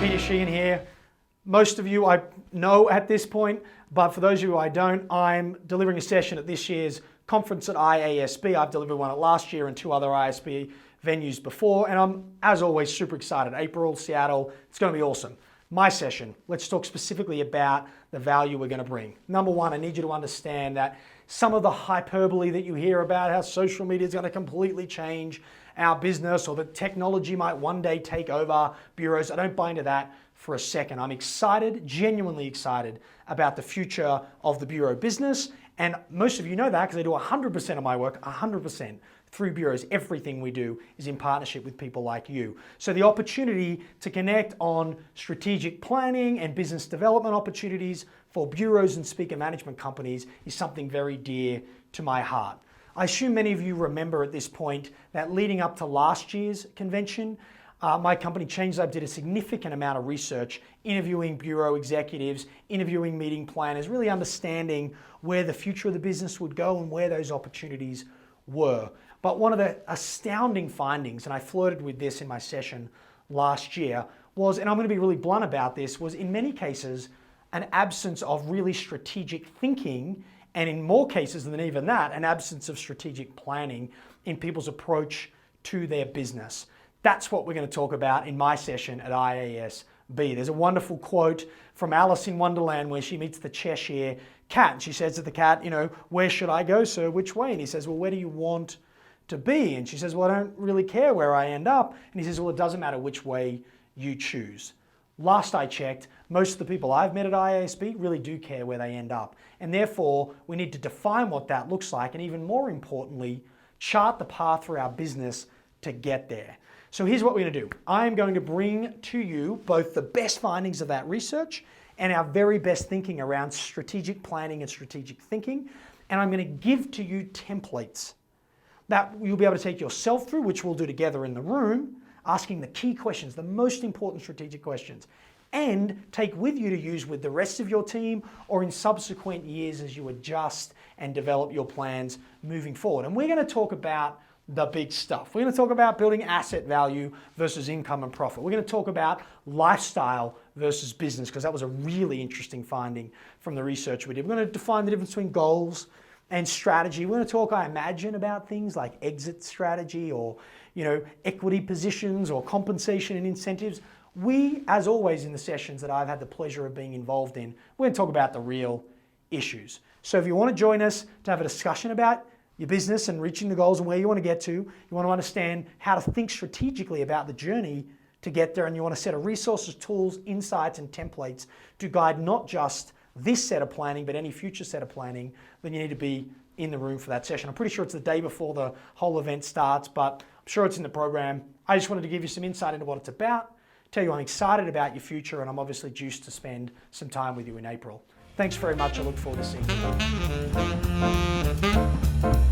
Peter Sheahan here. Most of you I know at this point, but for those of you I don't, I'm delivering a session at this year's conference at IASB. I've delivered one at last year and 2 other IASB venues before, and I'm, as always, super excited. April, Seattle, it's going to be awesome. My session, let's talk specifically about the value we're going to bring. Number one, I need you to understand that some of the hyperbole that you hear about how social media is going to completely change our business or that technology might one day take over bureaus, I don't buy into that for a second. I'm excited, genuinely excited about the future of the bureau business. And most of you know that because I do 100% of my work, 100% through bureaus. Everything we do is in partnership with people like you. So the opportunity to connect on strategic planning and business development opportunities for bureaus and speaker management companies is something very dear to my heart. I assume many of you remember at this point that leading up to last year's convention, my company Change Lab did a significant amount of research, interviewing bureau executives, interviewing meeting planners, really understanding where the future of the business would go and where those opportunities were. But one of the astounding findings, and I flirted with this in my session last year, was, and I'm going to be really blunt about this, was in many cases an absence of really strategic thinking, and in more cases than even that, an absence of strategic planning in people's approach to their business. That's what we're going to talk about in my session at IASB. There's a wonderful quote from Alice in Wonderland where she meets the Cheshire cat. And she says to the cat, where should I go, sir? Which way? And he says, well, where do you want to be? And she says, well, I don't really care where I end up. And he says, well, it doesn't matter which way you choose. Last I checked, most of the people I've met at IASB really do care where they end up. And therefore, we need to define what that looks like and even more importantly, chart the path for our business to get there. So here's what we're going to do. I'm going to bring to you both the best findings of that research and our very best thinking around strategic planning and strategic thinking. And I'm going to give to you templates that you'll be able to take yourself through, which we'll do together in the room, asking the key questions, the most important strategic questions, and take with you to use with the rest of your team or in subsequent years as you adjust and develop your plans moving forward. And we're going to talk about the big stuff. We're going to talk about building asset value versus income and profit. We're going to talk about lifestyle versus business because that was a really interesting finding from the research we did. We're going to define the difference between goals and strategy. We're going to talk, I imagine, about things like exit strategy or equity positions or compensation and incentives. We, as always in the sessions that I've had the pleasure of being involved in, we're going to talk about the real issues. So if you want to join us to have a discussion about your business and reaching the goals and where you want to get to, you want to understand how to think strategically about the journey to get there, and you want a set of resources, tools, insights, and templates to guide not just this set of planning, but any future set of planning, then you need to be in the room for that session. I'm pretty sure it's the day before the whole event starts, but I'm sure it's in the program. I just wanted to give you some insight into what it's about, tell you I'm excited about your future, and I'm obviously juiced to spend some time with you in April. Thanks very much. I look forward to seeing you.